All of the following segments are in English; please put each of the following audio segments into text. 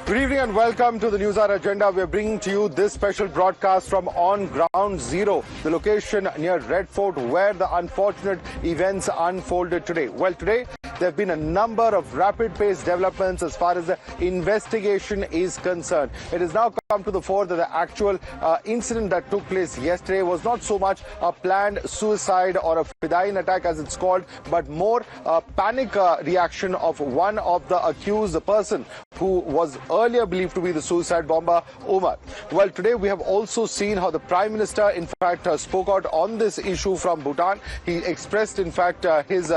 Good evening and welcome to the Newshour Agenda. We are bringing to you this special broadcast from On Ground Zero, the location near Red Fort where the unfortunate events unfolded today. Well, today there have been a number of rapid-paced developments as far as the investigation is concerned. It has now come to the fore that the actual incident that took place yesterday was not so much a planned suicide or a fidayeen attack as it's called, but more a panic reaction of one of the accused, the person who was earlier believed to be the suicide bomber, Umar. Well, today we have also seen how the Prime Minister, in fact, spoke out on this issue from Bhutan. He expressed, in fact, his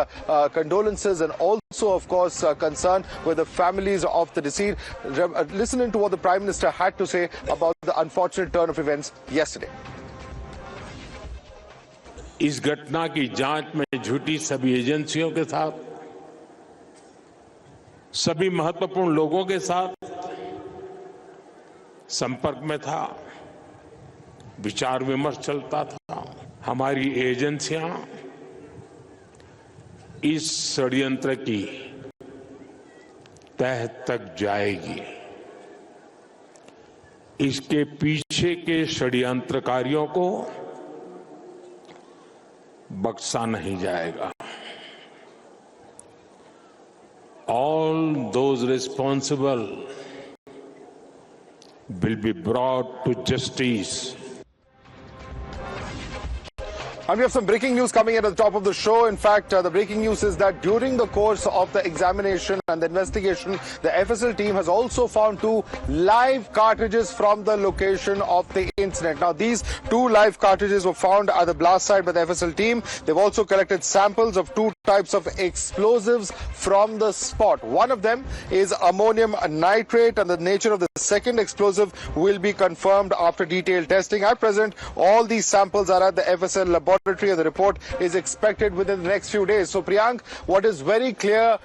condolences and also, of course, concern with the families of the deceased. Listening to what the Prime Minister had to say about the unfortunate turn of events yesterday. इस घटना की जांच में जुटी सभी एजेंसियों के साथ, सभी महत्वपूर्ण लोगों के साथ संपर्क में था, विचार विमर्श चलता था। हमारी एजेंसियां इस षड्यंत्र की तह तक जाएगी। इसके पीछे के षड्यंत्रकारियों को बख्शा नहीं जाएगा। All those responsible will be brought to justice. And we have some breaking news coming in at the top of the show. In fact, the breaking news is that during the course of the examination and the investigation, the FSL team has also found 2 live cartridges from the location of the incident. Now, these 2 live cartridges were found at the blast site by the FSL team. They've also collected samples of 2 types of explosives from the spot. One of them is ammonium nitrate, and the nature of the second explosive will be confirmed after detailed testing. At present, all these samples are at the FSL laboratory, and the report is expected within the next few days. So, Priyank, what is very clear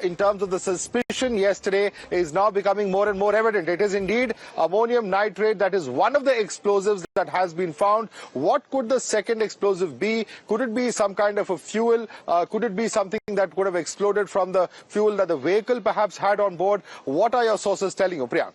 in terms of the suspicion yesterday is now becoming more and more evident. It is indeed ammonium nitrate that is one of the explosives that has been found. What could the second explosive be? Could it be some kind of a fuel? Could it be something that could have exploded from the fuel that the vehicle perhaps had on board? What are your sources telling you, Priyank?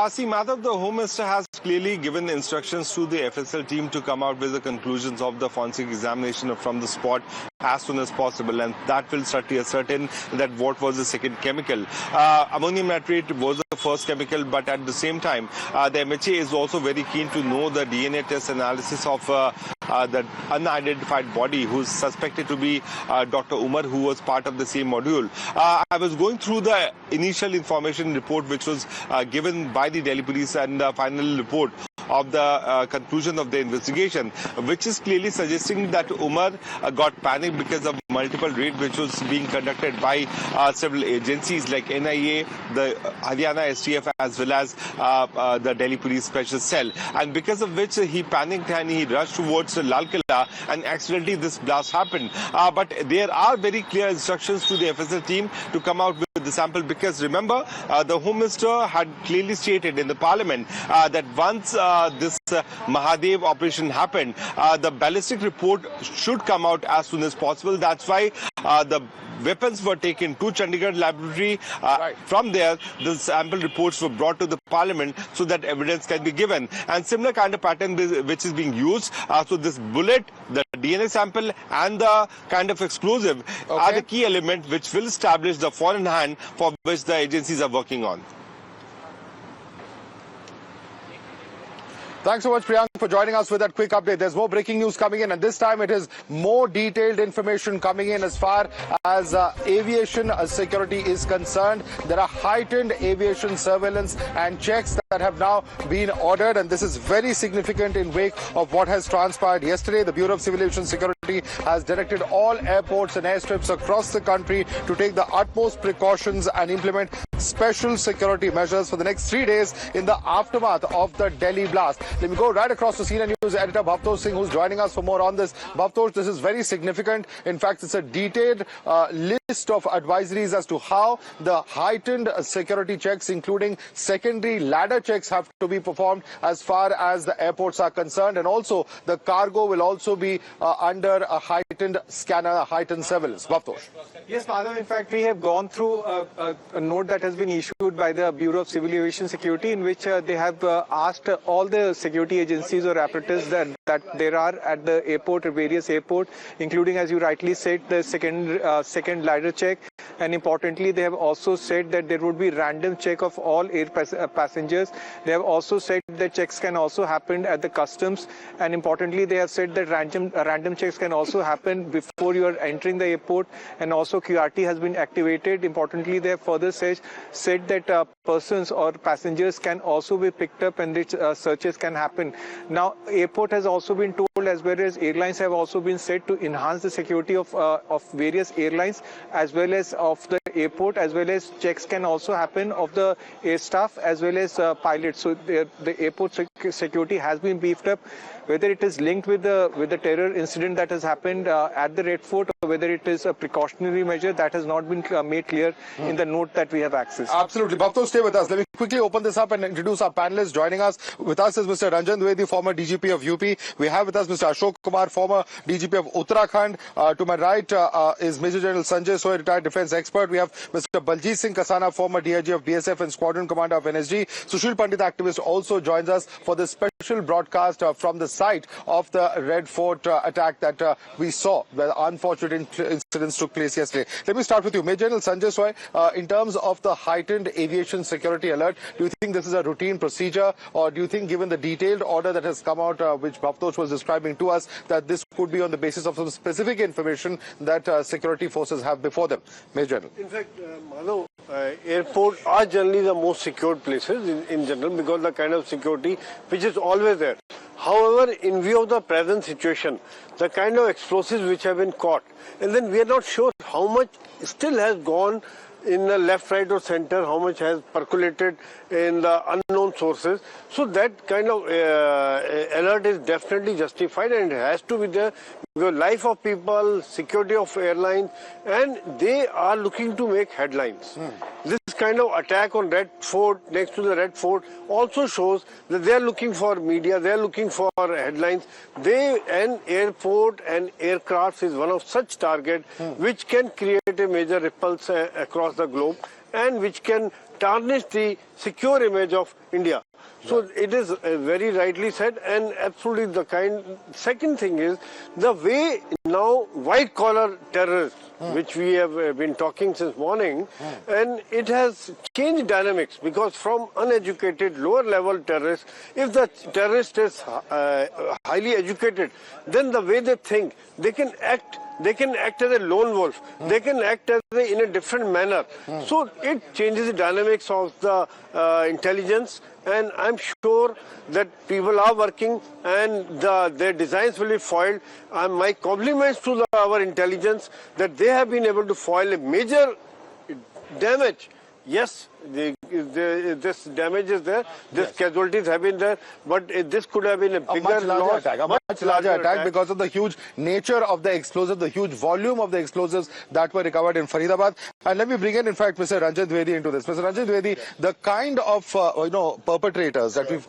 See, Madhav, the Home Minister has clearly given instructions to the FSL team to come out with the conclusions of the forensic examination from the spot as soon as possible, and that will certainly ascertain that what was the second chemical. Ammonium nitrate was the first chemical, but at the same time, the MHA is also very keen to know the DNA test analysis of the unidentified body who is suspected to be Dr. Umar, who was part of the same module. I was going through the initial information report which was given by the Delhi police and the final report of the conclusion of the investigation, which is clearly suggesting that Umar got panicked because of multiple raids which was being conducted by several agencies like NIA, the Haryana STF, as well as the Delhi Police Special Cell, and because of which he panicked and he rushed towards Lal Killa, and accidentally this blast happened. But there are very clear instructions to the FSL team to come out with the sample, because remember, the Home Minister had clearly stated in the Parliament that once this Mahadev operation happened, the ballistic report should come out as soon as possible. That's why the weapons were taken to Chandigarh laboratory. From there, the sample reports were brought to the Parliament so that evidence can be given. And similar kind of pattern which is being used. So this bullet, the DNA sample and the kind of explosive are the key element which will establish the foreign hand for which the agencies are working on. Thanks so much, Priyank, for joining us with that quick update. There's more breaking news coming in, and this time it is more detailed information coming in as far as aviation security is concerned. There are heightened aviation surveillance and checks that have now been ordered, and this is very significant in wake of what has transpired yesterday. The Bureau of Civil Aviation Security has directed all airports and airstrips across the country to take the utmost precautions and implement special security measures for the next 3 days in the aftermath of the Delhi blast. Let me go right across to senior news editor Madhavdas Singh, who's joining us for more on this. Madhavdas, this is very significant. In fact, it's a detailed list list of advisories as to how the heightened security checks, including secondary ladder checks, have to be performed as far as the airports are concerned. And also, the cargo will also be under a heightened scanner, heightened surveillance. Bhavtosh. Yes, Madhav, in fact, we have gone through a note that has been issued by the Bureau of Civil Aviation Security, in which they have asked all the security agencies or apparatus that there are at the airport or various airports, including, as you rightly said, the second ladder check. And importantly, they have also said that there would be random check of all air passengers. They have also said that checks can also happen at the customs. And importantly, they have said that random checks can also happen before you are entering the airport. And also QRT has been activated. Importantly, they have further said that persons or passengers can also be picked up and searches can happen. Now, airport has also been told, as well as airlines have also been said, to enhance the security of various airlines as well as of the airport, as well as checks can also happen of the air staff as well as pilots. So the airport security has been beefed up. Whether it is linked with the terror incident that has happened at the Red Fort, or whether it is a precautionary measure, that has not been made clear in the note that we have accessed. Absolutely. Bhavtosh, stay with us. Let me quickly open this up and introduce our panelists. Joining us with us is Mr. Ranjan Dwivedi, former DGP of UP. We have with us Mr. Ashok Kumar, former DGP of Uttarakhand. To my right is Major General Sanjay Soy, retired defense expert. We have Mr. Baljit Singh Kasana, former DIG of BSF and Squadron Commander of NSG. Sushil Pandit, activist, also joins us for this special broadcast from the site of the Red Fort attack that we saw, where the unfortunate incidents took place yesterday. Let me start with you, Major General Sanjay Soy. In terms of the heightened aviation security alert, do you think this is a routine procedure, or do you think, given the detailed order that has come out, which Bhavtosh was describing to us, that this could be on the basis of some specific information that security forces have before them? Major General. In fact, Madhav, airports are generally the most secured places in general, because the kind of security which is always there. However, in view of the present situation, the kind of explosives which have been caught, and then we are not sure how much still has gone in the left, right or center, how much has percolated in the unknown sources. So that kind of alert is definitely justified, and it has to be there, because life of people, security of airlines, and they are looking to make headlines. This kind of attack on Red Fort, next to the Red Fort, also shows that they are looking for media, they are looking for headlines. An airport and aircraft is one of such target which can create a major ripples across the globe, and which can tarnish the secure image of India. So it is very rightly said, and absolutely the kind. Second thing is the way now white collar terrorists, which we have been talking since morning, and it has changed dynamics, because from uneducated lower level terrorists, if the terrorist is highly educated, then the way they think, they can act as a lone wolf. They can act in a different manner. So it changes the dynamics of the intelligence, and I'm sure that people are working, and their designs will be foiled. My compliments to our intelligence that they have been able to foil a major damage. Yes, this damage is there, casualties have been there, but this could have been a bigger loss. A much larger attack because of the huge nature of the explosives, the huge volume of the explosives that were recovered in Faridabad. And let me bring in fact, Mr. Ranjan Dwivedi into this. Mr. Ranjan Dwivedi, the kind of perpetrators that we've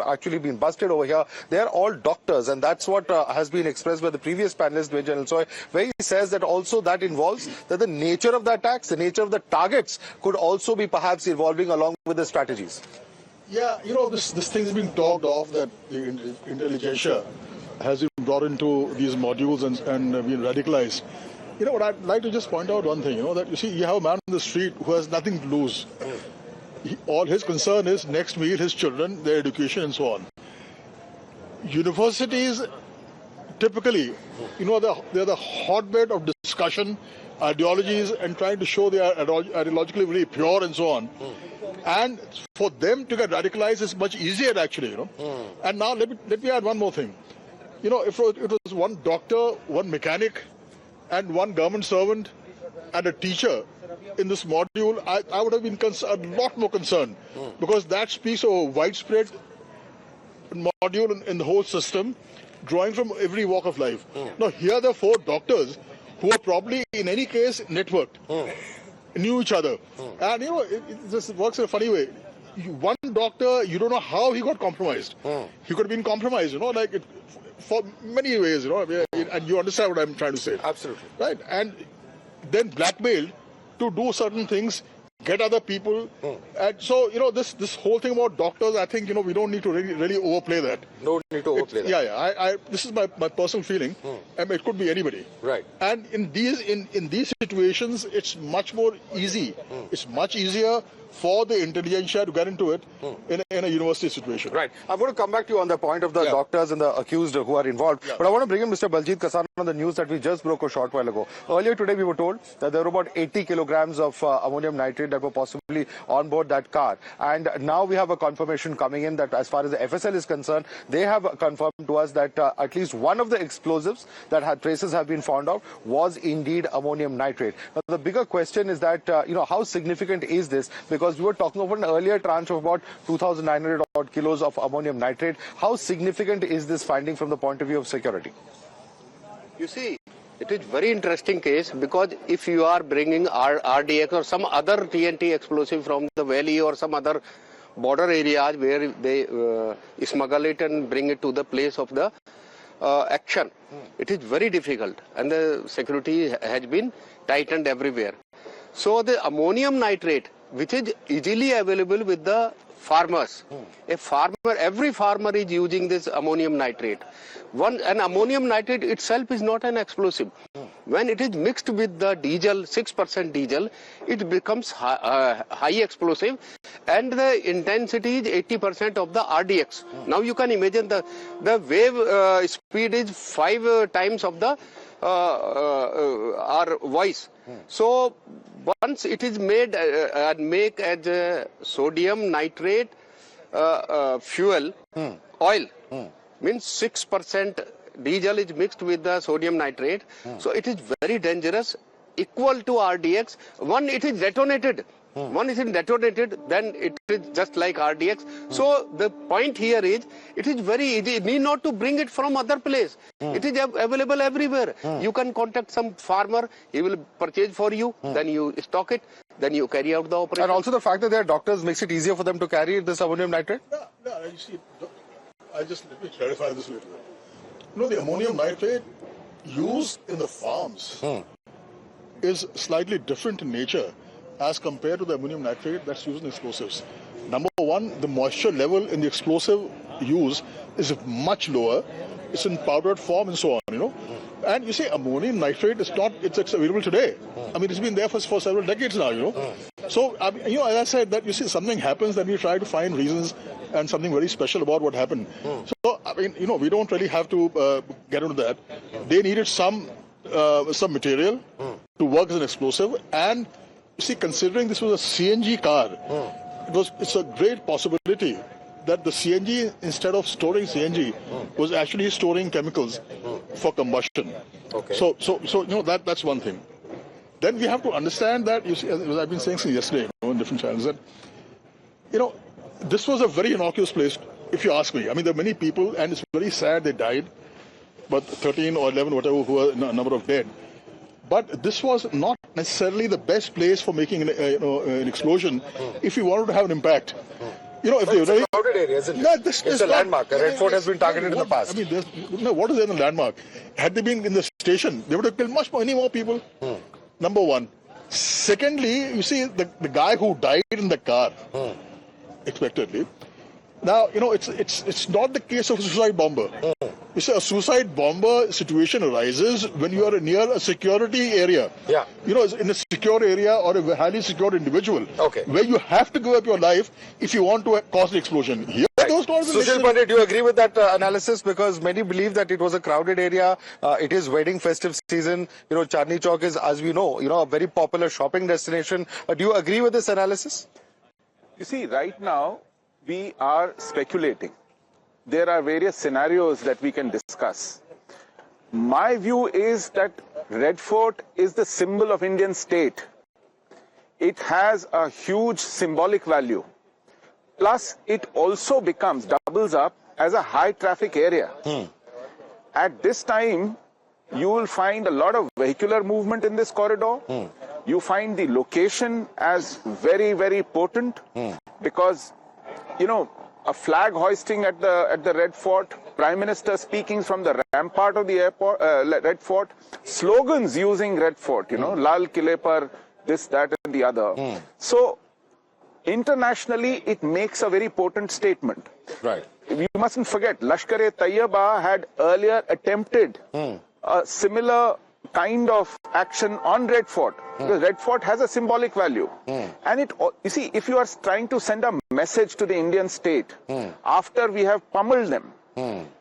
actually been busted over here, they are all doctors, and that's what has been expressed by the previous panelist, Major General Soy, where he says that also that involves that the nature of the attacks, the nature of the targets could also be perhaps evolving along with the strategies. Yeah, this thing is being talked of, that the intelligence has been brought into these modules and been radicalized. What I'd like to just point out one thing, that you see, you have a man on the street who has nothing to lose. All his concern is next meal, his children, their education and so on. Universities, typically, they're the hotbed of discussion, ideologies, and trying to show they are ideologically very pure and so on. And for them to get radicalized is much easier, actually, And now let me add one more thing. If it was one doctor, one mechanic, and one government servant and a teacher in this module, I would have been a lot more concerned, because that speaks of a widespread module in the whole system, drawing from every walk of life. Now, here there are 4 doctors who are probably in any case networked, knew each other. And it just works in a funny way. One doctor, you don't know how he got compromised. He could have been compromised, for many ways, and you understand what I'm trying to say. Absolutely. Right? And then blackmailed to do certain things, get other people. And so, this whole thing about doctors, I think, we don't need to really overplay that. Don't need to overplay that. Yeah. This is my personal feeling. I mean, it could be anybody. Right. And in these situations, it's much more easy. It's much easier for the intelligentsia to get into it in a university situation. Right. I'm going to come back to you on the point of the doctors and the accused who are involved. But I want to bring in Mr. Baljit Kasana on the news that we just broke a short while ago. Earlier today, we were told that there were about 80 kilograms of ammonium nitrate that were possibly on board that car. And now we have a confirmation coming in that as far as the FSL is concerned, they have confirmed to us that at least one of the explosives that had traces have been found out was indeed ammonium nitrate. Now, the bigger question is that, how significant is this? Because we were talking about an earlier tranche of about 2,900 odd kilos of ammonium nitrate. How significant is this finding from the point of view of security? You see, it is very interesting case because if you are bringing RDX or some other TNT explosive from the valley or some other border areas where they smuggle it and bring it to the place of the action, it is very difficult and the security has been tightened everywhere. So the ammonium nitrate, which is easily available with the farmers. Every farmer is using this ammonium nitrate. An ammonium nitrate itself is not an explosive. When it is mixed with the diesel, 6% diesel, it becomes high explosive and the intensity is 80% of the RDX. Now you can imagine the wave speed is 5 times of the our voice. So once it is made and make as sodium nitrate fuel, oil, means 6% diesel is mixed with the sodium nitrate. So it is very dangerous, equal to RDX. One, it is detonated. One is detonated, then it is just like RDX. So the point here is, it is very easy. You need not to bring it from other place. It is available everywhere. You can contact some farmer, he will purchase for you, then you stock it, then you carry out the operation. And also the fact that they are doctors makes it easier for them to carry this ammonium nitrate? No, you see, let me clarify this a little bit. The ammonium nitrate used in the farms is slightly different in nature as compared to the ammonium nitrate that's used in explosives. Number one, the moisture level in the explosive use is much lower. It's in powdered form and so on, And you see, ammonium nitrate is not, it's available today. I mean, it's been there for several decades now, So, as I said, that you see, something happens, then we try to find reasons and something very special about what happened. So, I mean, we don't really have to get into that. They needed some material to work as an explosive, and you see, considering this was a CNG car, it's a great possibility that the CNG, instead of storing CNG, was actually storing chemicals for combustion. Okay. So that's one thing. Then we have to understand that, you see, as I've been saying since yesterday in different channels, that this was a very innocuous place, if you ask me. I mean, there are many people, and it's very sad they died, but 13 or 11, whatever, who are a number of dead. But this was not necessarily the best place for making an explosion if you wanted to have an impact. If it's a crowded area, isn't it? No, it's a landmark. A Red Fort has been targeted in the past. I mean, what is there in the landmark? Had they been in the station, they would have killed many more people. Number one. Secondly, you see, the guy who died in the car, expectedly. Now, it's not the case of a suicide bomber. You see, a suicide bomber situation arises when you are near a security area. Yeah. In a secure area or a highly secure individual. Okay. Where you have to give up your life if you want to cause the explosion. Here, those Sushil Pandey, do you agree with that analysis? Because many believe that it was a crowded area. It is wedding festive season. Chandni Chowk is, as we know, a very popular shopping destination. Do you agree with this analysis? You see, right now, we are speculating. There are various scenarios that we can discuss. My view is that Red Fort is the symbol of Indian state. It has a huge symbolic value. Plus, it also doubles up as a high traffic area. At this time, you will find a lot of vehicular movement in this corridor. You find the location as very, very potent because, you know, a flag hoisting at the Red Fort, Prime Minister speaking from the rampart of the airport, Red Fort, slogans using Red Fort, you know, Lal Kile par, this, that, and the other. So, internationally, it makes a very potent statement. Right. We mustn't forget, Lashkar-e-Taiba had earlier attempted a similar kind of action on Red Fort. Because Red Fort has a symbolic value. And it, you see, if you are trying to send a message to the Indian state after we have pummeled them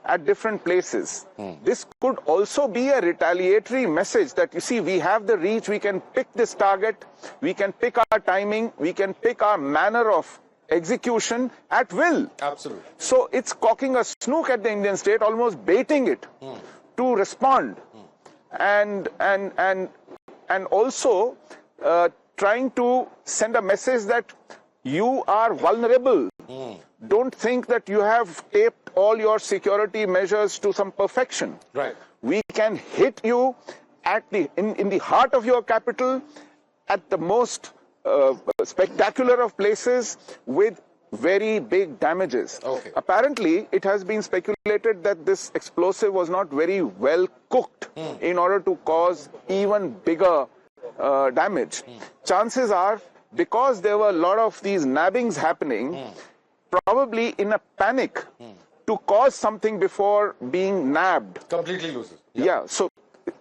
at different places, this could also be a retaliatory message that, you see, we have the reach, we can pick this target, we can pick our timing, we can pick our manner of execution at will. Absolutely. So it's cocking a snook at the Indian state, almost baiting it to respond. And also trying to send a message that you are vulnerable. Don't think that you have taped all your security measures to some perfection. Right. We can hit you at in the heart of your capital, at the most spectacular of places, with very big damages. Okay. Apparently, it has been speculated that this explosive was not very well cooked in order to cause even bigger damage. Chances are, because there were a lot of these nabbings happening, probably in a panic to cause something before being nabbed. Completely loses. Yeah, so,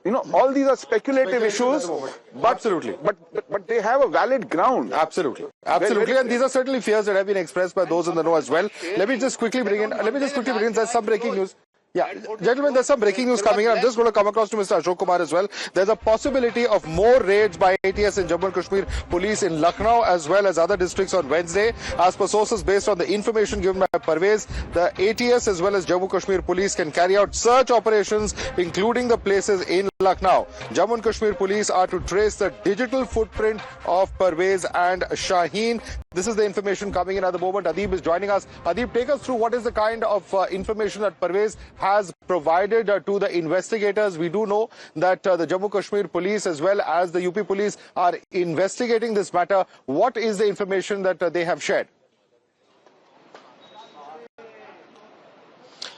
you know, all these are speculative issues, but, absolutely. But they have a valid ground. Absolutely. Absolutely. And these are certainly fears that have been expressed by those in the know as well. Let me just quickly bring in, there's some breaking news. Yeah, gentlemen, there's some breaking news coming in. I'm just going to come across to Mr. Ashok Kumar as well. There's a possibility of more raids by ATS and Jammu and Kashmir police in Lucknow as well as other districts on Wednesday. As per sources based on the information given by Parvez, the ATS as well as Jammu and Kashmir police can carry out search operations, including the places in Lucknow. Jammu and Kashmir police are to trace the digital footprint of Parvez and Shaheen. This is the information coming in at the moment. Adeel is joining us. Adeel, take us through what is the kind of information that Parvez has provided to the investigators. We do know that the Jammu Kashmir police as well as the UP police are investigating this matter. What is the information that they have shared?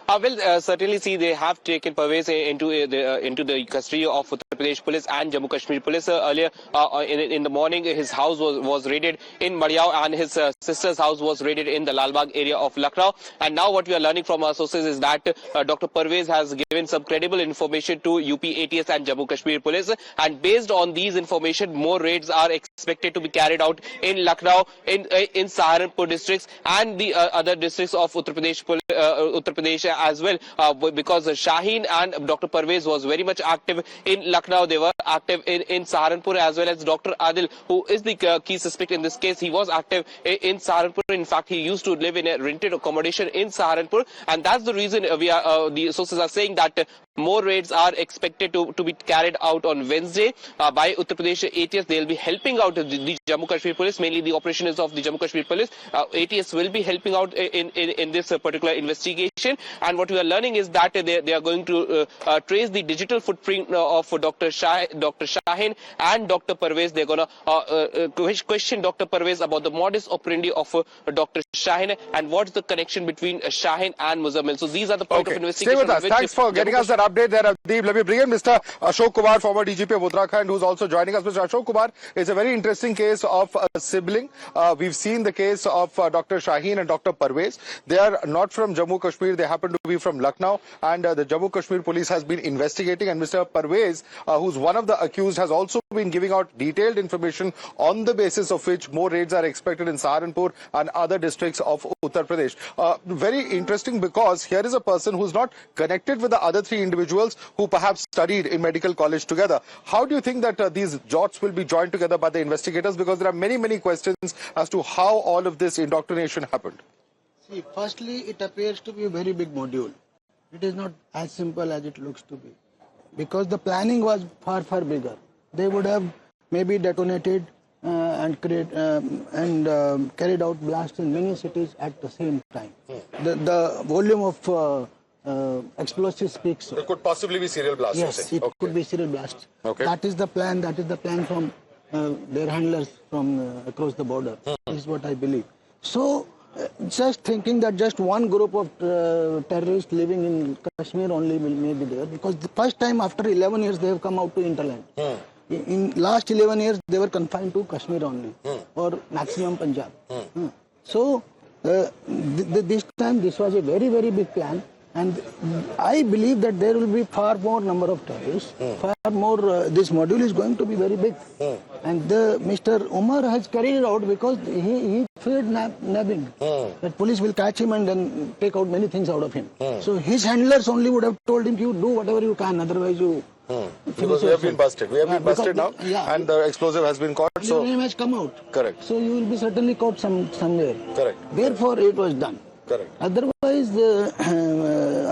Certainly see they have taken Parvez into the custody of Uttar Pradesh police and Jammu Kashmir police. Earlier in the morning, his house was raided in Madhav and his sister's house was raided in the Lalbagh area of Lucknow. And now what we are learning from our sources is that Dr. Parvez has given some credible information to UP ATS and Jammu Kashmir police. And based on these information, more raids are expected to be carried out in Lucknow, in Saharanpur districts and the other districts of Uttar Pradesh as well, because Shaheen and Dr. Parvez was very much active in Lucknow. They were active in Saharanpur, as well as Dr. Adeel, who is the key suspect in this case. He was active in Saharanpur. In fact, he used to live in a rented accommodation in Saharanpur, and that's the reason the sources are saying that more raids are expected to be carried out on Wednesday by Uttar Pradesh ATS. They will be helping out the Jammu Kashmir police, mainly the operations of the Jammu Kashmir police. ATS will be helping out in this particular investigation. And what we are learning is that they are going to trace the digital footprint of Dr. Shaheen and Dr. Parvez. They're going to question Dr. Parvez about the modus operandi of Dr. Shaheen and what's the connection between Shaheen and Muzammil. So these are the point of investigation. Stay with us. Thanks for getting us that update there, Adeel. Let me bring in Mr. Ashok Kumar, former DGP of Uttarakhand, who's also joining us. Mr. Ashok Kumar, it's a very interesting case of a sibling. We've seen the case of Dr. Shaheen and Dr. Parvez. They are not from Jammu Kashmir. They happen to be from Lucknow, and the Jammu Kashmir police has been investigating, and Mr. Parvez, who's one of the accused, has also been giving out detailed information on the basis of which more raids are expected in Saharanpur and other districts of Uttar Pradesh. Very interesting, because here is a person who's not connected with the other three individuals who perhaps studied in medical college together. How do you think that these dots will be joined together by the investigators? Because there are many questions as to how all of this indoctrination happened. See, firstly, it appears to be a very big module. It is not as simple as it looks to be, because the planning was far bigger. They would have maybe detonated and carried out blasts in many cities at the same time. The volume of explosive speaks. It could possibly be serial blast. Yes, it could be serial blast. Okay. That is the plan. That is the plan from their handlers from across the border. This is what I believe. So, just thinking that just one group of terrorists living in Kashmir only may be there, because the first time after 11 years they have come out to interland. In last 11 years they were confined to Kashmir only, or maximum Punjab. So this time this was a very, very big plan, and I believe that there will be far more number of terrorists, far more, this module is going to be very big. And Mr. Umar has carried it out because he feared nabbing, that police will catch him and then take out many things out of him. So his handlers only would have told him, you do whatever you can, otherwise you... Because we have been busted. We have been busted now, and the explosive has been caught. So your name has come out. Correct. So you will be certainly caught somewhere. Correct. Therefore, it was done. Correct. Otherwise,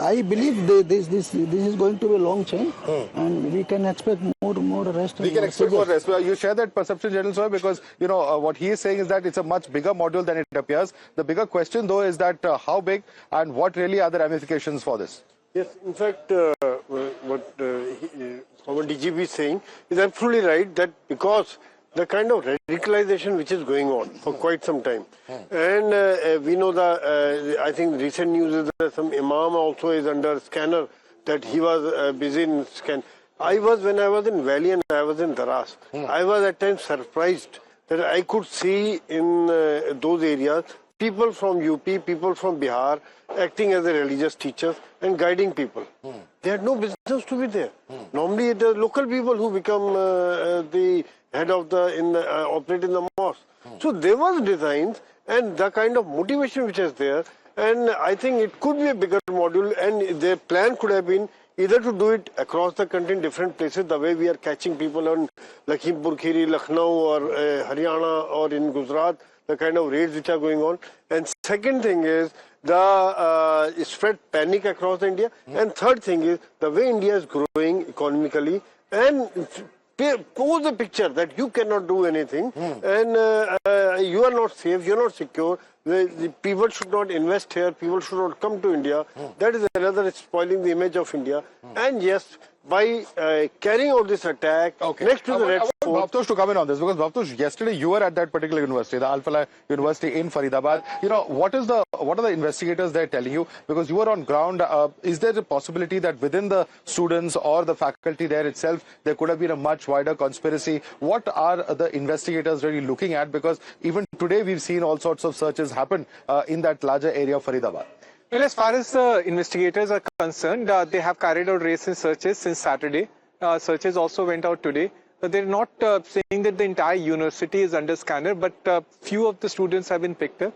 I believe this is going to be a long chain, and we can expect more arrests. We can expect more arrests. You share that perception, General Sir, because you know what he is saying is that it's a much bigger module than it appears. The bigger question, though, is that how big and what really are the ramifications for this? Yes, in fact, what our DGP is saying is absolutely right, that because the kind of radicalization which is going on for quite some time, and we know I think recent news is that some Imam also is under scanner, that he was busy in scan. When I was in Valley and I was in Daras, I was at times surprised that I could see in those areas people from UP, people from Bihar acting as a religious teachers and guiding people. They had no business to be there. Normally the local people who become the head of operate in the mosque. So there was designs and the kind of motivation which is there, and I think it could be a bigger module, and their plan could have been either to do it across the country in different places, the way we are catching people on Lakhimpur Kheri, Lucknow or Haryana or in Gujarat, the kind of raids which are going on. And second thing is the spread panic across India. And third thing is the way India is growing economically and pose a picture that you cannot do anything and you are not safe, you are not secure. The people should not invest here, people should not come to India. That is another spoiling the image of India. And yes, by carrying out this attack next to the Red Fort. I want Bhavtosh to come in on this, because Bhavtosh, yesterday you were at that particular university, the Al-Falah University in Faridabad. You know, what are the investigators there telling you? Because you were on ground. Is there a possibility that within the students or the faculty there itself, there could have been a much wider conspiracy? What are the investigators really looking at? Because even today we've seen all sorts of searches happen in that larger area of Faridabad. Well, as far as the investigators are concerned, they have carried out raids and searches since Saturday. Searches also went out today. They're not saying that the entire university is under scanner, but few of the students have been picked up.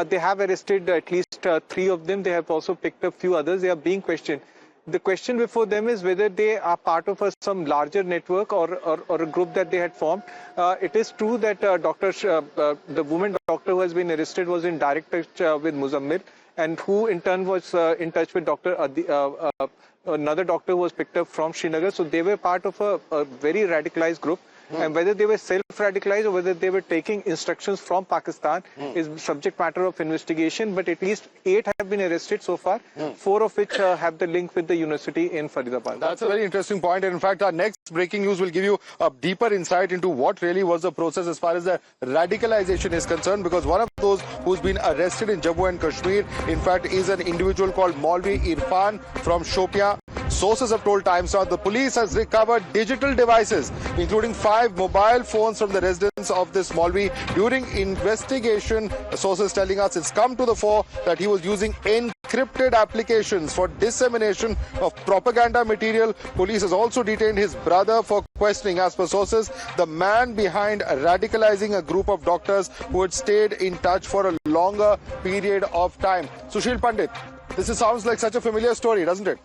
They have arrested at least 3 of them. They have also picked up few others. They are being questioned. The question before them is whether they are part of some larger network or a group that they had formed. It is true that the woman doctor who has been arrested was in direct touch with Muzammil, and who in turn was in touch with another doctor who was picked up from Srinagar. So they were part of a very radicalized group. And whether they were self-radicalized or whether they were taking instructions from Pakistan is subject matter of investigation. But at least 8 have been arrested so far, 4 of which have the link with the university in Faridabad. That's a very interesting point. And in fact, our next breaking news will give you a deeper insight into what really was the process as far as the radicalization is concerned. Because one of those who's been arrested in Jammu and Kashmir, in fact, is an individual called Maulvi Irfan from Shopia. Sources have told Times Now the police has recovered digital devices, including 5 mobile phones from the residence of this Maulvi. During investigation, sources telling us it's come to the fore that he was using encrypted applications for dissemination of propaganda material. Police has also detained his brother for questioning. As per sources, the man behind radicalizing a group of doctors who had stayed in touch for a longer period of time. Sushil Pandit, this sounds like such a familiar story, doesn't it?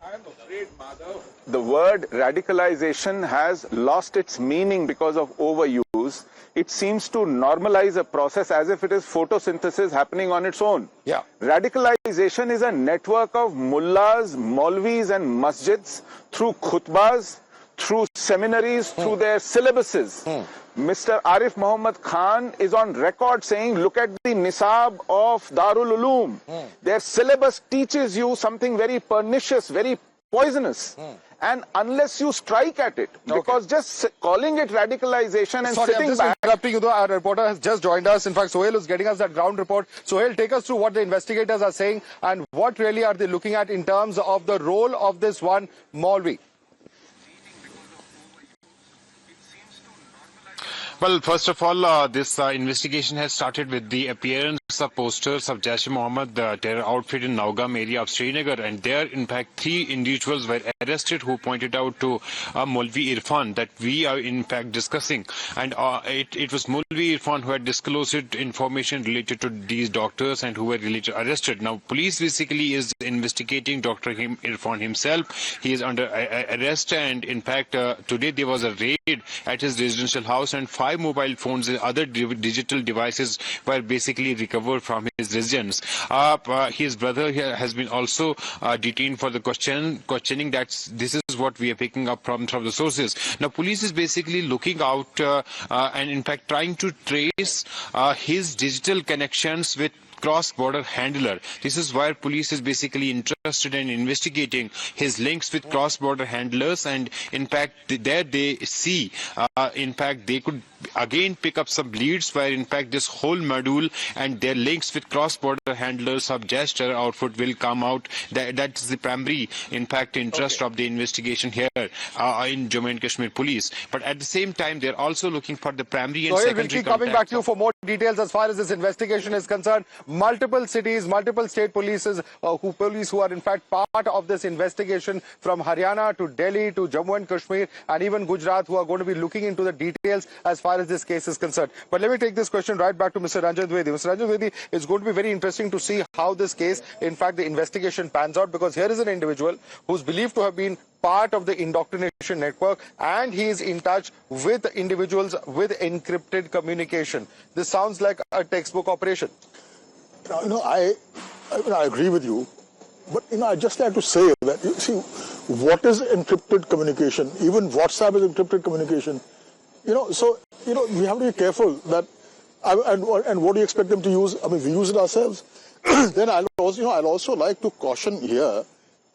I'm afraid, Madhav, the word radicalization has lost its meaning because of overuse. It seems to normalize a process as if it is photosynthesis happening on its own. Yeah. Radicalization is a network of mullahs, maulvis and masjids through khutbahs, through seminaries, through their syllabuses. Mr. Arif Muhammad Khan is on record saying, look at the nisab of Darul Uloom. Their syllabus teaches you something very pernicious, very poisonous. And unless you strike at it, because just calling it radicalization and Sorry, sitting I'm just back... interrupting you though. Our reporter has just joined us. In fact, Sohail is getting us that ground report. Sohail, take us through what the investigators are saying and what really are they looking at in terms of the role of this one Maulvi. Well, first of all, this investigation has started with the appearance of posters of Jaish-e-Mohammed, the terror outfit in Naugam area of Srinagar, and there, in fact, 3 individuals were arrested who pointed out to Maulvi Irfan that we are, in fact, discussing. And it was Maulvi Irfan who had disclosed information related to these doctors and who were later arrested. Now, police basically is investigating Dr. Irfan himself. He is under arrest, and in fact, today there was a raid at his residential house, and 5 mobile phones and other digital devices were basically recovered from his residence. His brother has been also detained for the questioning. This is what we are picking up from the sources. Now, police is basically looking out and in fact trying to trace his digital connections with cross-border handler. This is where police is basically interested in investigating his links with cross-border handlers, and in fact there they see in fact they could again pick up some leads where in fact this whole module and their links with cross-border handlers of Jaish terror outfit will come out. That's the primary in fact interest of the investigation here in Jammu and Kashmir police. But at the same time they're also looking for the primary and secondary. We'll keep coming back to you for more details as far as this investigation is concerned. Multiple cities, multiple state police who are in fact part of this investigation, from Haryana to Delhi to Jammu and Kashmir and even Gujarat, who are going to be looking into the details as far as this case is concerned. But let me take this question right back to Mr. Ranjan Dwivedi. Mr. Ranjan Dwivedi, it's going to be very interesting to see how this case, in fact, the investigation pans out, because here is an individual who's believed to have been part of the indoctrination network, and he is in touch with individuals with encrypted communication. This sounds like a textbook operation. I agree with you, but I just like to say that, you see, what is encrypted communication? Even WhatsApp is encrypted communication. So we have to be careful that, and what do you expect them to use? I mean, we use it ourselves. Then I'll also like to caution here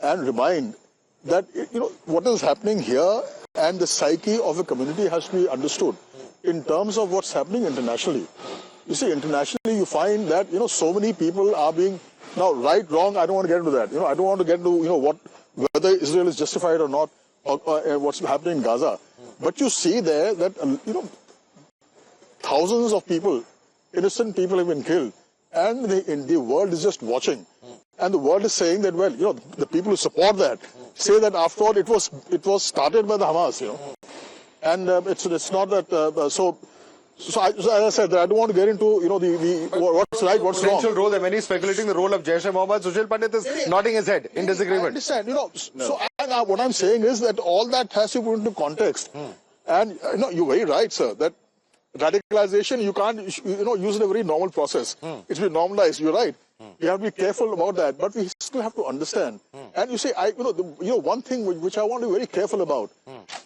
and remind that what is happening here and the psyche of a community has to be understood in terms of what's happening internationally. You see, internationally, you find that, so many people are being, now, right, wrong, I don't want to get into that. I don't want to get into, whether Israel is justified or not, or what's happening in Gaza. But you see there that, thousands of people, innocent people have been killed, and the world is just watching. And the world is saying that, well, the people who support that say that after all, it was started by the Hamas, And it's not that, So as I said, I don't want to get into what's right, what's wrong. Potential role, many speculating the role of Jaish-e-Mohammed. Sushil Pandit is nodding his head in disagreement. I understand, So what I'm saying is that all that has to be put into context. And you're very right, sir, that radicalization, you can't use it a very normal process. It's been normalized. You're right. We have to be careful about that, but we still have to understand. And you see, one thing which I want to be very careful about,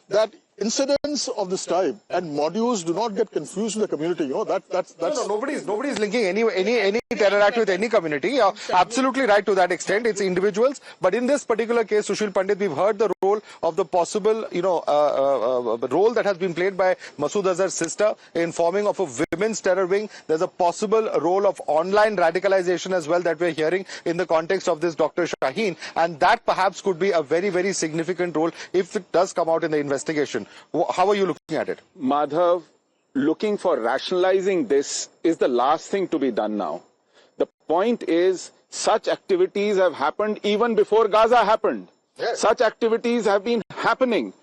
that incidents of this type and modules do not get confused with the community. That's No, nobody's linking any terror act with any community. You're absolutely right to that extent. It's individuals. But in this particular case, Sushil Pandit, we've heard the role of the possible, role that has been played by Masood Azhar's sister in forming of a women's terror wing. There's a possible role of online radicalization as well that we're hearing in the context of this Dr. Shaheen. And that perhaps could be a very, very significant role if it does come out in the investigation. How are you looking at it? Madhav, looking for rationalizing this is the last thing to be done now. The point is, such activities have happened even before Gaza happened. Yes. Such activities have been happening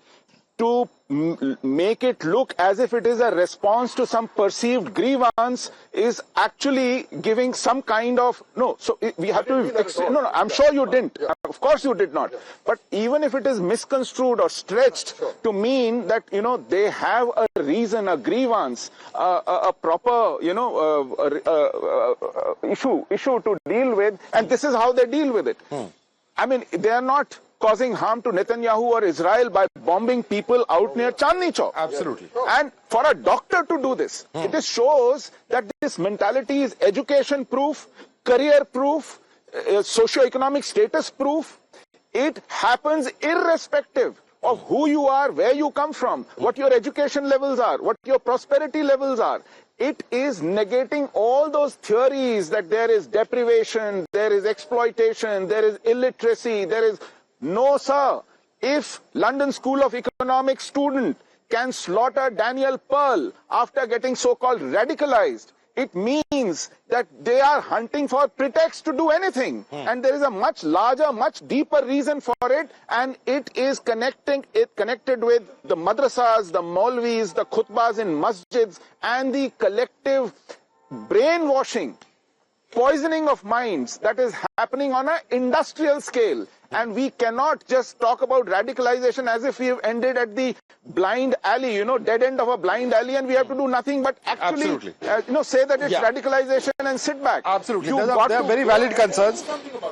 to make it look as if it is a response to some perceived grievance is actually giving some kind of, we have to, I'm sure you didn't. Of course you did not. But even if it is misconstrued or stretched to mean that, they have a reason, a grievance, a proper, issue to deal with, and this is how they deal with it. I mean, they are not causing harm to Netanyahu or Israel by bombing people out near Chandni Chowk. Absolutely. And for a doctor to do this, it shows that this mentality is education proof, career proof, socio-economic status proof. It happens irrespective of who you are, where you come from, what your education levels are, what your prosperity levels are. It is negating all those theories that there is deprivation, there is exploitation, there is illiteracy, there is... No, sir. If London School of Economics student can slaughter Daniel Pearl after getting so-called radicalized, it means that they are hunting for pretext to do anything. And there is a much larger, much deeper reason for it, and it is connected with the madrasas, the maulvis, the khutbas in masjids, and the collective brainwashing, poisoning of minds that is happening on an industrial scale. And we cannot just talk about radicalization as if we have ended at the blind alley, dead end of a blind alley, and we have to do nothing but actually, say that it's radicalization and sit back. Absolutely. They are very valid concerns.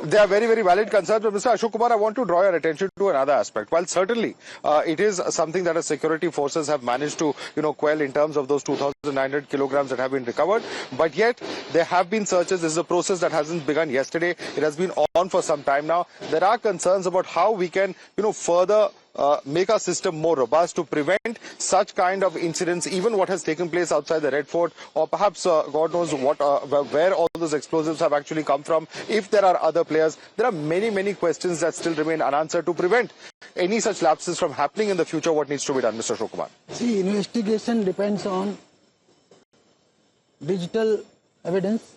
They are very, very valid concerns. But Mr. Ashok Kumar, I want to draw your attention to another aspect. While certainly it is something that our security forces have managed to, quell in terms of those 2,900 kilograms that have been recovered, but yet there have been searches. This is a process that hasn't begun yesterday. It has been on for some time now. There are concerns about how we can, further make our system more robust to prevent such kind of incidents, even what has taken place outside the Red Fort, or perhaps God knows what, where all those explosives have actually come from. If there are other players, there are many, many questions that still remain unanswered. To prevent any such lapses from happening in the future, what needs to be done, Mr. Ashok Kumar? See, investigation depends on digital evidence,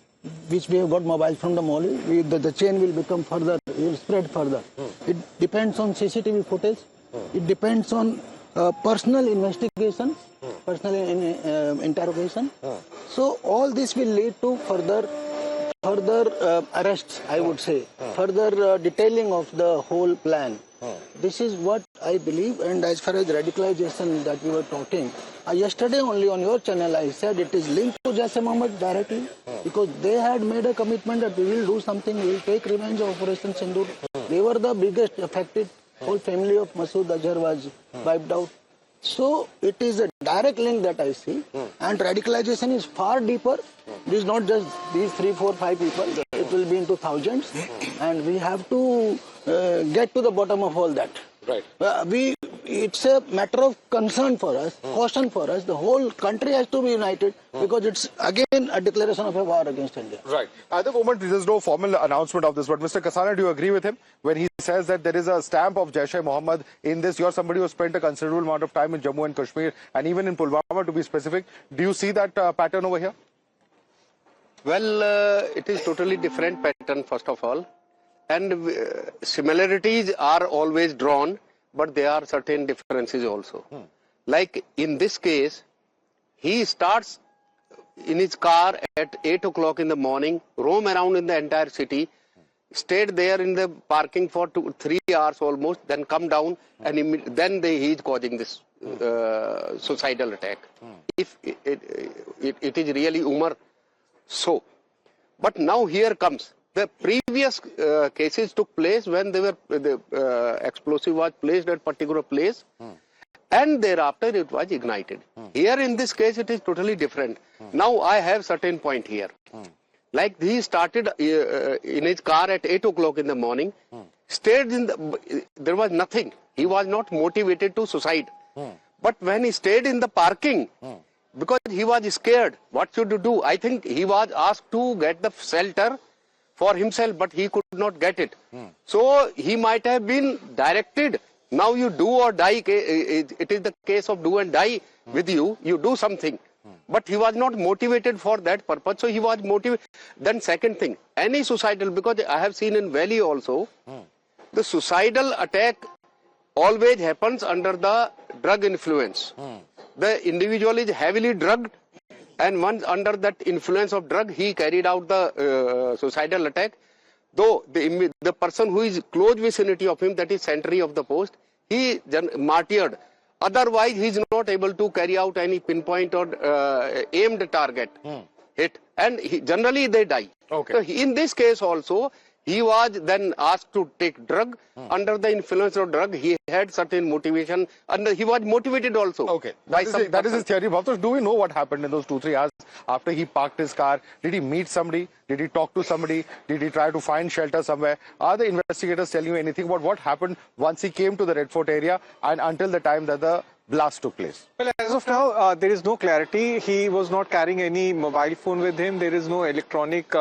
which we have got mobile from the mall. The chain will become further, will spread further. It depends on CCTV footage. It depends on personal investigation, personal interrogation. So all this will lead to further arrests, I would say, further detailing of the whole plan. This is what I believe. And as far as radicalization that we were talking, yesterday only on your channel I said it is linked to Jaish-e-Mohammed directly, because they had made a commitment that we will do something, we will take revenge of Operation Sindoor. They were the biggest affected. Whole family of Masood Azhar was wiped out. So it is a direct link that I see, and radicalization is far deeper. It is not just these 3, 4, 5 people. It will be into thousands, and we have to get to the bottom of all that. Right. It's a matter of concern for us, caution for us. The whole country has to be united, because it's again a declaration of a war against India. Right. At the moment, there is no formal announcement of this, but Mr. Kasana, do you agree with him when he says that there is a stamp of Jaish-e-Mohammed in this? You're somebody who spent a considerable amount of time in Jammu and Kashmir, and even in Pulwama, to be specific. Do you see that pattern over here? Well, it is totally different pattern, first of all. And similarities are always drawn, but there are certain differences also. Like in this case, he starts in his car at 8 o'clock in the morning, roam around in the entire city, stayed there in the parking for 3 hours almost, then come down, and then he is causing this suicidal attack. If it is really Umar, so. But now here comes. The previous cases took place when the explosive was placed at particular place, and thereafter it was ignited. Here in this case it is totally different. Now I have certain point here. Like he started in his car at 8 o'clock in the morning, stayed there was nothing. He was not motivated to suicide. But when he stayed in the parking, because he was scared, what should you do? I think he was asked to get the shelter for himself, but he could not get it. So he might have been directed, now you do or die. It is the case of do and die with you. You do something. But he was not motivated for that purpose. So he was motivated. Then second thing, any suicidal, because I have seen in Valley also, the suicidal attack always happens under the drug influence. The individual is heavily drugged, and once under that influence of drug, he carried out the suicidal attack. Though the person who is close vicinity of him, that is sentry of the post, he martyred. Otherwise, he is not able to carry out any pinpoint or aimed target hit, and generally they die. Okay. So in this case also, He was then asked to take drug. Under the influence of drug, he had certain motivation, and he was motivated also. Okay, that is his theory. Bhavtosh, do we know what happened in those 2-3 hours after he parked his car? Did he meet somebody? Did he talk to somebody? Did he try to find shelter somewhere? Are the investigators telling you anything about what happened once he came to the Red Fort area and until the time that the blast took place? Well, as of now, there is no clarity. He was not carrying any mobile phone with him. There is no electronic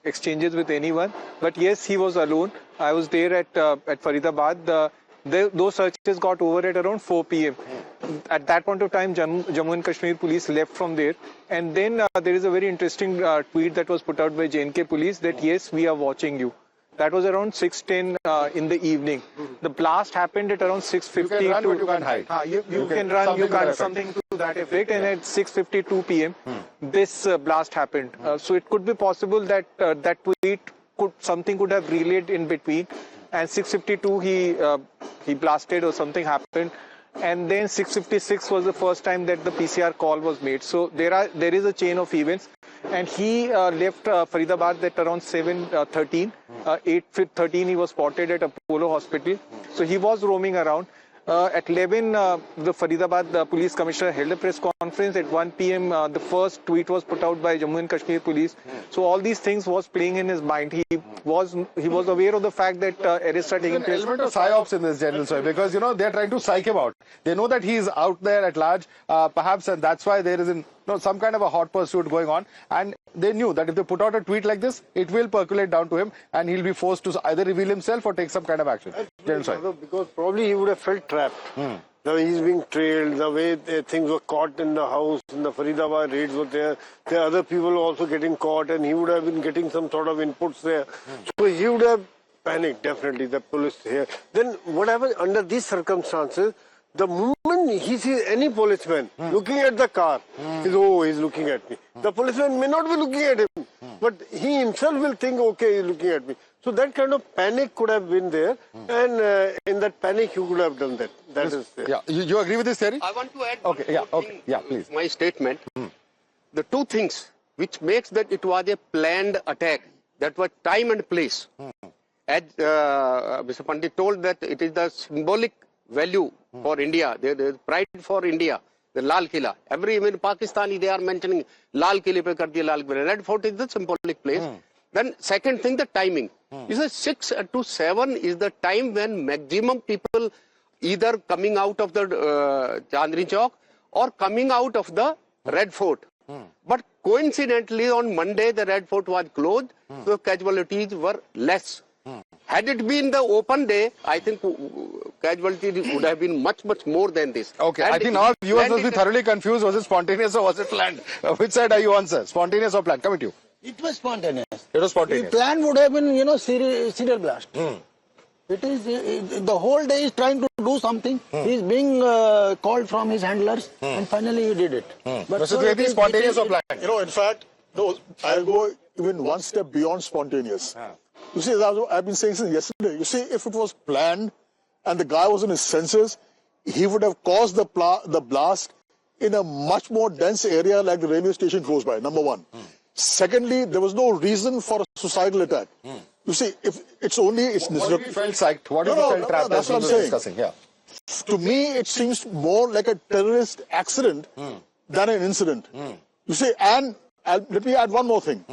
exchanges with anyone. But yes, he was alone. I was there at Faridabad. Those searches got over at around 4 p.m. At that point of time, Jammu and Kashmir police left from there. And then there is a very interesting tweet that was put out by J&K police that yes, we are watching you. That was around 6:10 in the evening. The blast happened at around 6:50. You can run, but you can't hide. You can run, you can't, something to that effect. And at 6:52 p.m., this blast happened. So it could be possible that that tweet something could have relayed in between. And 6:52 he blasted or something happened. And then 6:56 was the first time that the PCR call was made. So there is a chain of events. And he left Faridabad at around 7:13. 8:13 he was spotted at Apollo Hospital. So he was roaming around. At 11, the Faridabad police commissioner held a press conference. At 1 p.m, the first tweet was put out by Jammu and Kashmir police. So all these things was playing in his mind. He was aware of the fact that arrests are taking place. There's an element of psyops in this, General Soy, because they're trying to psych him out. They know that he's out there at large, perhaps, and that's why there is some kind of a hot pursuit going on. And they knew that if they put out a tweet like this, it will percolate down to him, and he'll be forced to either reveal himself or take some kind of action. Because probably he would have felt trapped. Now he's being trailed, the way things were caught in the house, in the Faridabad raids were there. There are other people also getting caught, and he would have been getting some sort of inputs there. So he would have panicked, definitely, the police here. Then whatever, under these circumstances, the moment he sees any policeman looking at the car, he's looking at me. The policeman may not be looking at him, but he himself will think, okay, he's looking at me. So that kind of panic could have been there, and in that panic you could have done that. That is there. Yeah, you agree with this theory? I want to add please. My statement. The two things which makes that it was a planned attack, that was time and place. As Mr. Pandit told, that it is the symbolic value for India, there is pride for India, the Lal Killa. Even Pakistani, they are mentioning Lal Killa pe kar diya Lal Killa. Red Fort is the symbolic place. Then second thing, the timing. You say 6 to 7 is the time when maximum people either coming out of the Chandni Chowk or coming out of the Red Fort. But coincidentally on Monday the Red Fort was closed, so casualties were less. Had it been the open day, I think casualties would have been much more than this. Okay, and I think now viewers must be thoroughly confused. Was it spontaneous or was it planned? Which side are you on, sir? Spontaneous or planned? Coming to you. It was spontaneous. It was spontaneous. The plan would have been, serial blast. It is the whole day is trying to do something. He's being called from his handlers, and finally he did it. But so it is spontaneous or planned? In fact, no. I'll go even one step beyond spontaneous. You see, I've been saying since yesterday. You see, if it was planned and the guy was in his senses, he would have caused the blast in a much more dense area like the railway station close by. Number one. Secondly, there was no reason for a suicidal attack. You see, if it's only... What if he felt psyched? What if he felt trapped? That's what I'm saying. Yeah. To me, it seems more like a terrorist accident than an incident. You see, and let me add one more thing.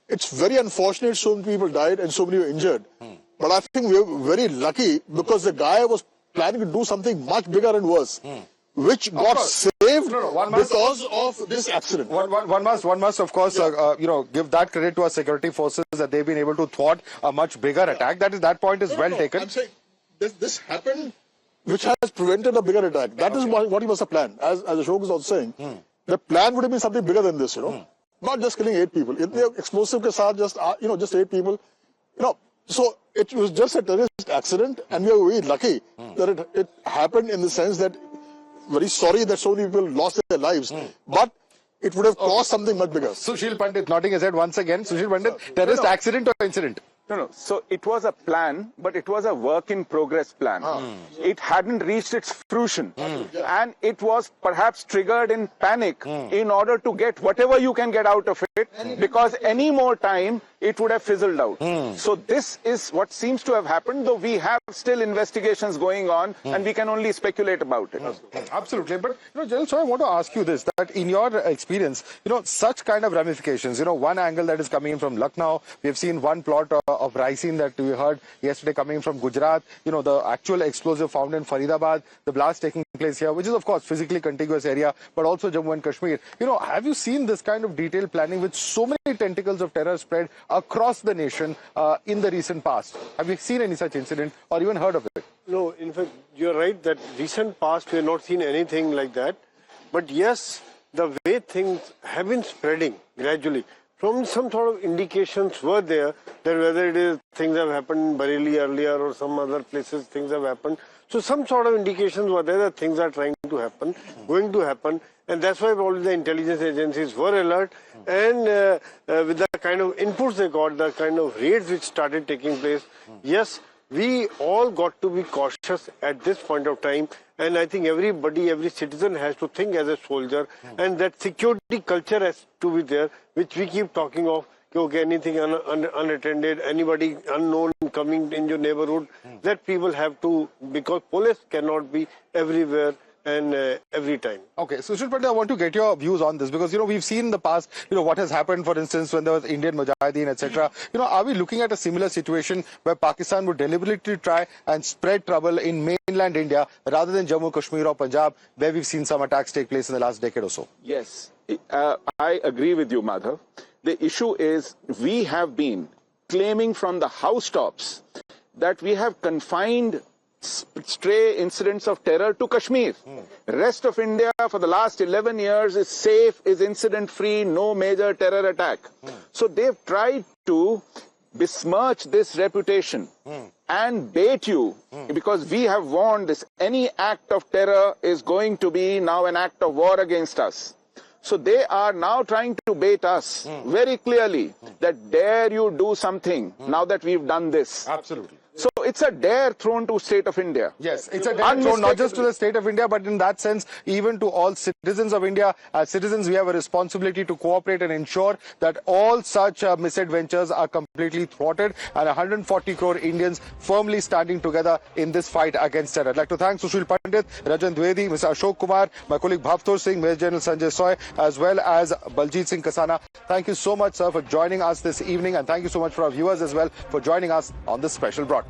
It's very unfortunate so many people died and so many were injured. But I think we are very lucky because the guy was planning to do something much bigger and worse, which got saved because of this accident. One must, of course, give that credit to our security forces that they've been able to thwart a much bigger attack. That point is well taken. I'm saying this happened, which has prevented a bigger attack. That is what he must have planned. As Ashok is also saying, the plan would have been something bigger than this. Not just killing 8 people. Explosive ke saath just 8 people. So it was just a terrorist accident, and we are very lucky that it happened in the sense that. Very sorry that so many people lost their lives, but it would have caused something much bigger. Sushil Pandit nodding his head once again. Sushil Pandit, terrorist accident or incident? No. So it was a plan, but it was a work in progress plan. It hadn't reached its fruition. And it was perhaps triggered in panic in order to get whatever you can get out of it, because any more time, it would have fizzled out. So this is what seems to have happened, though we have still investigations going on and we can only speculate about it. Absolutely. But, General, so I want to ask you this, that in your experience, such kind of ramifications, one angle that is coming in from Lucknow, we have seen one plot of ricin that we heard yesterday coming from Gujarat, the actual explosive found in Faridabad, the blast taking place here, which is of course physically contiguous area, but also Jammu and Kashmir. Have you seen this kind of detailed planning with so many tentacles of terror spread across the nation in the recent past? Have you seen any such incident or even heard of it? No, in fact, you're right that recent past we have not seen anything like that. But yes, the way things have been spreading gradually, from some sort of indications were there that whether it is things have happened in Bareilly earlier or some other places things have happened. So some sort of indications were there that things are trying to happen, going to happen. And that's why all the intelligence agencies were alert. And with the kind of inputs they got, the kind of raids which started taking place, yes, we all got to be cautious at this point of time. And I think everybody, every citizen has to think as a soldier. And that security culture has to be there, which we keep talking of. Okay, anything unattended, anybody unknown coming in your neighborhood, that people have to, because police cannot be everywhere and every time. Okay, so Sushil Pandey, I want to get your views on this because, we've seen in the past, what has happened, for instance, when there was Indian Mujahideen, etc. Are we looking at a similar situation where Pakistan would deliberately try and spread trouble in mainland India rather than Jammu, Kashmir or Punjab, where we've seen some attacks take place in the last decade or so? Yes, I agree with you, Madhav. The issue is we have been claiming from the housetops that we have confined stray incidents of terror to Kashmir. Rest of India for the last 11 years is safe, is incident-free, no major terror attack. So they've tried to besmirch this reputation and bait you because we have warned this. Any act of terror is going to be now an act of war against us. So they are now trying to bait us very clearly that dare you do something now that we've done this. Absolutely. So it's a dare thrown to state of India. Yes, it's a dare thrown not just to the state of India, but in that sense, even to all citizens of India. As citizens, we have a responsibility to cooperate and ensure that all such misadventures are completely thwarted and 140 crore Indians firmly standing together in this fight against terror. I'd like to thank Sushil Pandit, Rajan Dwivedi, Mr. Ashok Kumar, my colleague Bhavtor Singh, Major General Sanjay Soy, as well as Baljit Singh Kasana. Thank you so much, sir, for joining us this evening, and thank you so much for our viewers as well for joining us on this special broadcast.